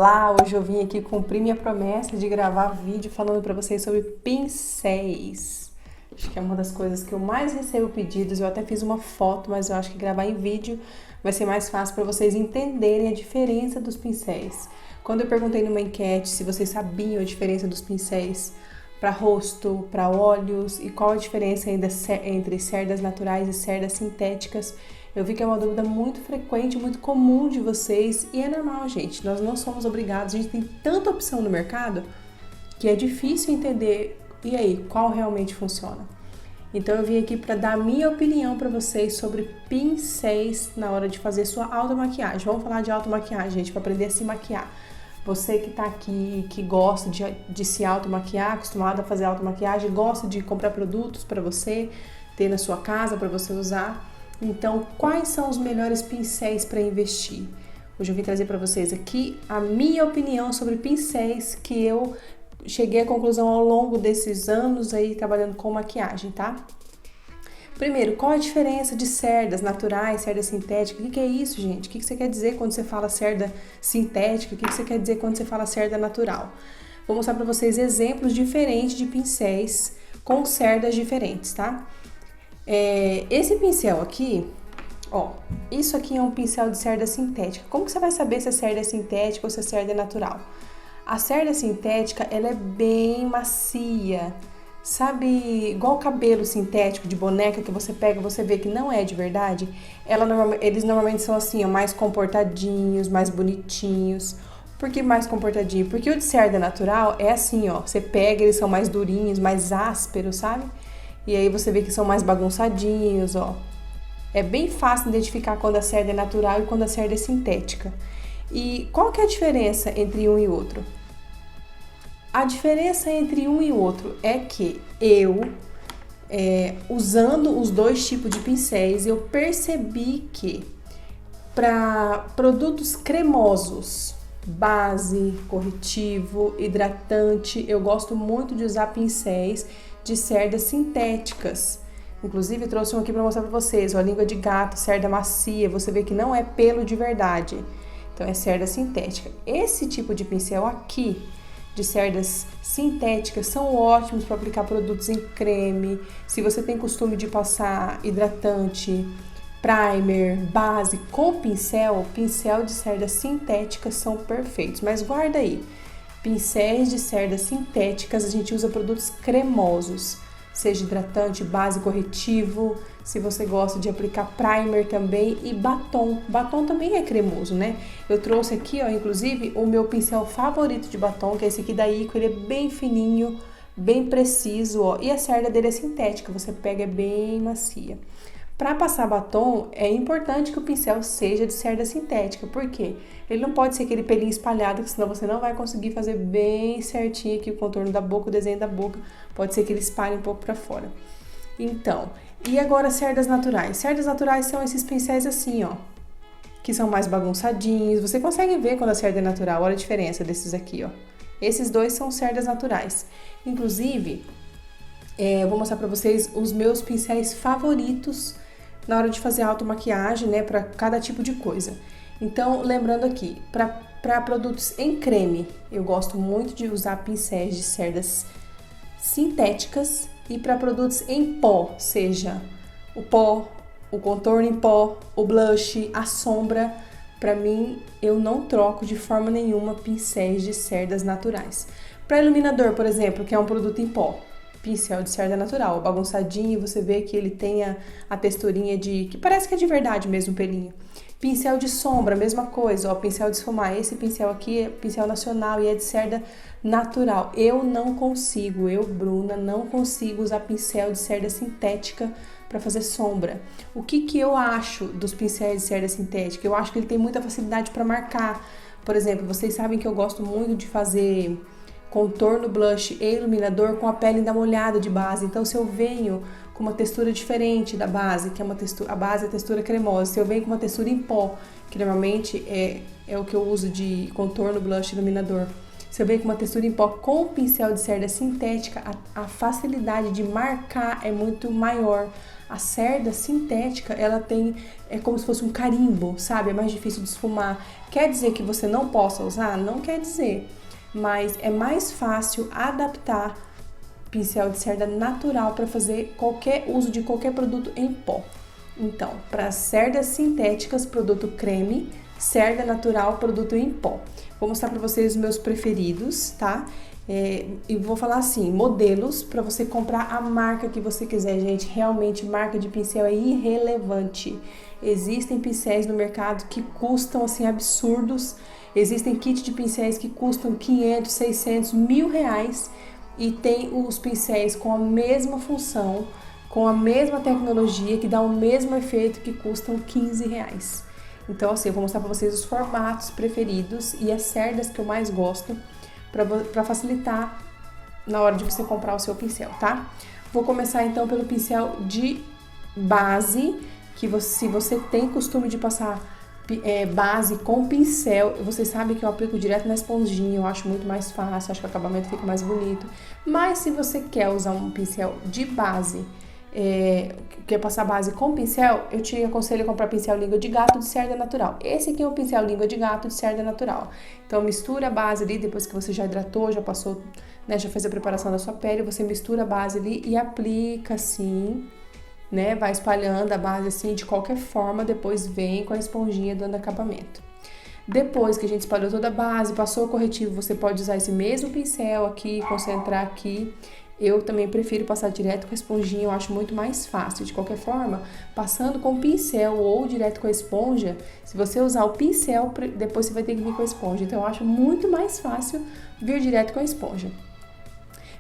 Olá, hoje eu vim aqui cumprir minha promessa de gravar vídeo falando para vocês sobre pincéis. Acho que é uma das coisas que eu mais recebo pedidos. Eu até fiz uma foto, mas eu acho que gravar em vídeo vai ser mais fácil para vocês entenderem a diferença dos pincéis. Quando eu perguntei numa enquete se vocês sabiam a diferença dos pincéis para rosto, para olhos e qual a diferença ainda entre cerdas naturais e cerdas sintéticas, eu vi que é uma dúvida muito frequente, muito comum de vocês e é normal, gente. Nós não somos obrigados, a gente tem tanta opção no mercado que é difícil entender, e aí, qual realmente funciona. Então eu vim aqui para dar a minha opinião para vocês sobre pincéis na hora de fazer sua automaquiagem. Vamos falar de automaquiagem, gente, para aprender a se maquiar. Você que tá aqui, que gosta de se automaquiar, acostumado a fazer automaquiagem, gosta de comprar produtos para você ter na sua casa, para você usar. Então, quais são os melhores pincéis para investir? Hoje eu vim trazer para vocês aqui a minha opinião sobre pincéis que eu cheguei à conclusão ao longo desses anos aí trabalhando com maquiagem, tá? Primeiro, qual a diferença de cerdas naturais, cerda sintética? O que é isso, gente? O que você quer dizer quando você fala cerda sintética? O que você quer dizer quando você fala cerda natural? Vou mostrar para vocês exemplos diferentes de pincéis com cerdas diferentes, tá? Esse pincel aqui, ó, isso aqui é um pincel de cerda sintética. Como que você vai saber se a cerda é sintética ou se a cerda é natural? A cerda sintética, ela é bem macia, sabe, igual o cabelo sintético de boneca que você pega, você vê que não é de verdade. Eles normalmente são assim, ó, mais comportadinhos, mais bonitinhos. Por que mais comportadinho? Porque o de cerda natural é assim, ó, você pega, eles são mais durinhos, mais ásperos, sabe? E aí você vê que são mais bagunçadinhos, ó. É bem fácil identificar quando a cerda é natural e quando a cerda é sintética. E qual que é a diferença entre um e outro? A diferença entre um e outro é que usando os dois tipos de pincéis, eu percebi que para produtos cremosos, base, corretivo, hidratante, eu gosto muito de usar pincéis de cerdas sintéticas. Inclusive, trouxe um aqui para mostrar para vocês, ó, a língua de gato, cerda macia, você vê que não é pelo de verdade. Então, é cerda sintética. Esse tipo de pincel aqui, de cerdas sintéticas, são ótimos para aplicar produtos em creme. Se você tem costume de passar hidratante, primer, base com pincel de cerdas sintéticas são perfeitos. Mas guarda aí, pincéis de cerdas sintéticas a gente usa produtos cremosos, seja hidratante, base, corretivo, se você gosta de aplicar primer também e batom. Batom também é cremoso, né? Eu trouxe aqui, ó, inclusive, o meu pincel favorito de batom, que é esse aqui da Ico, ele é bem fininho, bem preciso, ó, e a cerda dele é sintética, você pega, é bem macia. Para passar batom, é importante que o pincel seja de cerda sintética, porque ele não pode ser aquele pelinho espalhado, que senão você não vai conseguir fazer bem certinho aqui o contorno da boca, o desenho da boca. Pode ser que ele espalhe um pouco para fora. Então, e agora cerdas naturais? Cerdas naturais são esses pincéis assim, ó, que são mais bagunçadinhos. Você consegue ver quando a cerda é natural, olha a diferença desses aqui, ó. Esses dois são cerdas naturais. Inclusive, eu vou mostrar para vocês os meus pincéis favoritos na hora de fazer automaquiagem, né, para cada tipo de coisa. Então, lembrando aqui, para produtos em creme, eu gosto muito de usar pincéis de cerdas sintéticas, e para produtos em pó, seja o pó, o contorno em pó, o blush, a sombra, para mim, eu não troco de forma nenhuma pincéis de cerdas naturais. Para iluminador, por exemplo, que é um produto em pó, pincel de cerda natural, bagunçadinho, você vê que ele tem a texturinha que parece que é de verdade mesmo o pelinho. Pincel de sombra, mesma coisa, ó, pincel de esfumar. Esse pincel aqui é pincel nacional e é de cerda natural. Eu, Bruna, não consigo usar pincel de cerda sintética para fazer sombra. O que eu acho dos pincéis de cerda sintética? Eu acho que ele tem muita facilidade para marcar. Por exemplo, vocês sabem que eu gosto muito de fazer contorno, blush e iluminador com a pele ainda molhada de base. Então, se eu venho com uma textura diferente da base, que é a base é textura cremosa, se eu venho com uma textura em pó, que normalmente é o que eu uso de contorno, blush e iluminador, se eu venho com uma textura em pó com o pincel de cerda sintética, a facilidade de marcar é muito maior. A cerda sintética, ela tem, é como se fosse um carimbo, sabe? É mais difícil de esfumar. Quer dizer que você não possa usar? Não quer dizer. Mas é mais fácil adaptar pincel de cerda natural para fazer qualquer uso de qualquer produto em pó. Então, para cerdas sintéticas, produto creme, cerda natural, produto em pó. Vou mostrar para vocês os meus preferidos, tá? E vou falar assim, modelos para você comprar a marca que você quiser, gente. Realmente, marca de pincel é irrelevante. Existem pincéis no mercado que custam, assim, absurdos. Existem kits de pincéis que custam 500, 600, R$ 1.000. E tem os pincéis com a mesma função, com a mesma tecnologia, que dá o mesmo efeito, que custam R$ 15. Então, assim, eu vou mostrar para vocês os formatos preferidos e as cerdas que eu mais gosto, para facilitar na hora de você comprar o seu pincel, tá? Vou começar então pelo pincel de base, que se você tem costume de passar base com pincel, você sabe que eu aplico direto na esponjinha, eu acho muito mais fácil, acho que o acabamento fica mais bonito. Mas se você quer usar um pincel de base, quer passar base com pincel, eu te aconselho a comprar pincel língua de gato de cerda natural. Esse aqui é um pincel língua de gato de cerda natural. Então mistura a base ali, depois que você já hidratou, já passou, né, já fez a preparação da sua pele, você mistura a base ali e aplica assim, né, vai espalhando a base assim de qualquer forma, depois vem com a esponjinha dando acabamento. Depois que a gente espalhou toda a base, passou o corretivo, você pode usar esse mesmo pincel aqui, concentrar aqui. Eu também prefiro passar direto com a esponjinha, eu acho muito mais fácil. De qualquer forma, passando com o pincel ou direto com a esponja, se você usar o pincel, depois você vai ter que vir com a esponja. Então, eu acho muito mais fácil vir direto com a esponja.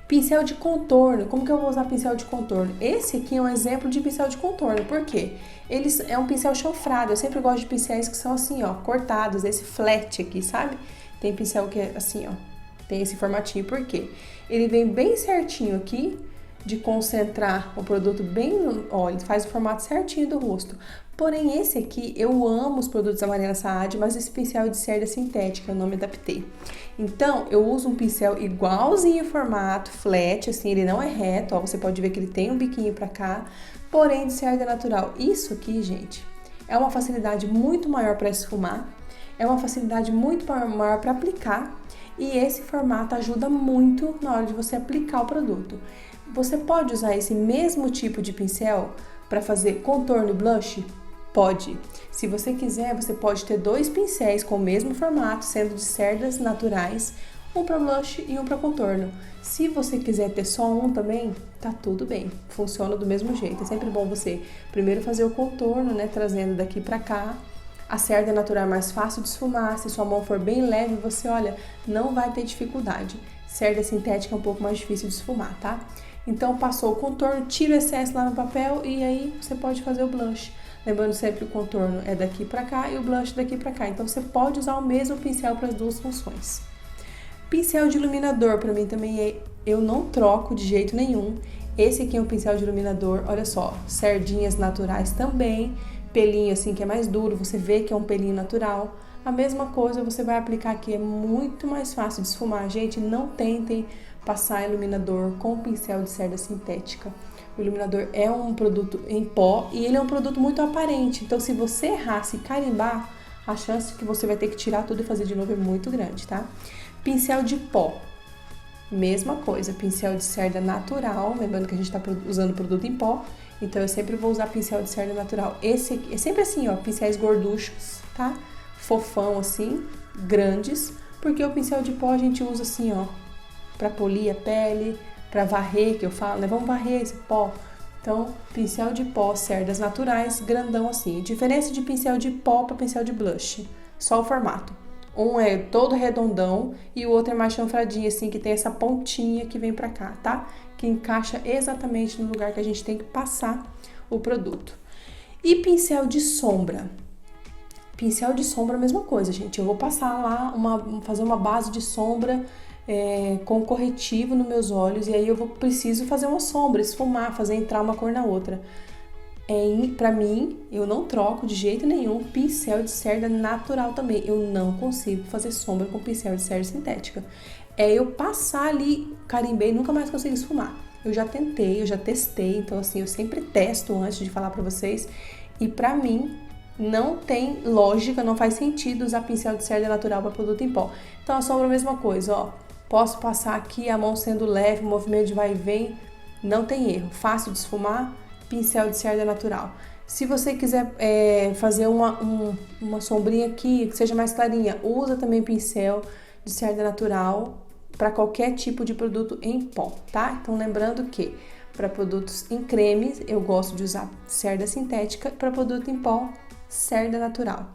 Pincel de contorno, como que eu vou usar pincel de contorno? Esse aqui é um exemplo de pincel de contorno, por quê? Ele é um pincel chanfrado, eu sempre gosto de pincéis que são assim, ó, cortados, esse flat aqui, sabe? Tem pincel que é assim, ó, tem esse formatinho, por quê? Ele vem bem certinho aqui, de concentrar o produto bem, ó, ele faz o formato certinho do rosto. Porém, esse aqui, eu amo os produtos da Mariana Saad, mas esse pincel é de cerda sintética, eu não me adaptei. Então, eu uso um pincel igualzinho o formato, flat, assim, ele não é reto, ó, você pode ver que ele tem um biquinho pra cá, porém de cerda natural. Isso aqui, gente, é uma facilidade muito maior para esfumar, é uma facilidade muito maior para aplicar, e esse formato ajuda muito na hora de você aplicar o produto. Você pode usar esse mesmo tipo de pincel para fazer contorno e blush? Pode. Se você quiser, você pode ter 2 pincéis com o mesmo formato, sendo de cerdas naturais, um para blush e um para contorno. Se você quiser ter só um também, tá tudo bem, funciona do mesmo jeito. É sempre bom você primeiro fazer o contorno, né, trazendo daqui para cá. A cerda natural é mais fácil de esfumar, se sua mão for bem leve, você, olha, não vai ter dificuldade. Cerda sintética é um pouco mais difícil de esfumar, tá? Então, passou o contorno, tira o excesso lá no papel e aí você pode fazer o blush. Lembrando sempre que o contorno é daqui pra cá e o blush daqui pra cá. Então, você pode usar o mesmo pincel para as duas funções. Pincel de iluminador, pra mim também eu não troco de jeito nenhum. Esse aqui é um pincel de iluminador, olha só, cerdinhas naturais também. Pelinho assim que é mais duro, você vê que é um pelinho natural. A mesma coisa você vai aplicar aqui, é muito mais fácil de esfumar. Gente, não tentem passar iluminador com pincel de cerda sintética. O iluminador é um produto em pó e ele é um produto muito aparente. Então, se você errar, se carimbar, a chance de que você vai ter que tirar tudo e fazer de novo é muito grande, tá? Pincel de pó. Mesma coisa, pincel de cerda natural, lembrando que a gente está usando produto em pó, então eu sempre vou usar pincel de cerda natural. Esse aqui, é sempre assim, ó, pincéis gorduchos, tá? Fofão assim, grandes, porque o pincel de pó a gente usa assim, ó, pra polir a pele, pra varrer, que eu falo, né? Vamos varrer esse pó. Então, pincel de pó, cerdas naturais, grandão assim. Diferença de pincel de pó para pincel de blush, só o formato. Um é todo redondão e o outro é mais chanfradinho, assim, que tem essa pontinha que vem pra cá, tá? Que encaixa exatamente no lugar que a gente tem que passar o produto. E pincel de sombra. Pincel de sombra, a mesma coisa, gente. Eu vou passar lá, fazer uma base de sombra com corretivo nos meus olhos e aí eu preciso fazer uma sombra, esfumar, fazer entrar uma cor na outra. Pra mim, eu não troco de jeito nenhum pincel de cerda natural também. Eu não consigo fazer sombra com pincel de cerda sintética. Eu passar ali, carimbei, nunca mais consigo esfumar. eu já tentei, eu já testei, então assim, eu sempre testo antes de falar pra vocês. E pra mim, não tem lógica, não faz sentido usar pincel de cerda natural para produto em pó. Então a sombra é a mesma coisa, ó. Posso passar aqui, a mão sendo leve, o movimento de vai e vem, não tem erro. Fácil de esfumar, pincel de cerda natural. Se você quiser fazer uma sombrinha aqui, que seja mais clarinha, usa também pincel de cerda natural para qualquer tipo de produto em pó, tá? Então lembrando que para produtos em cremes, eu gosto de usar cerda sintética, para produto em pó, cerda natural.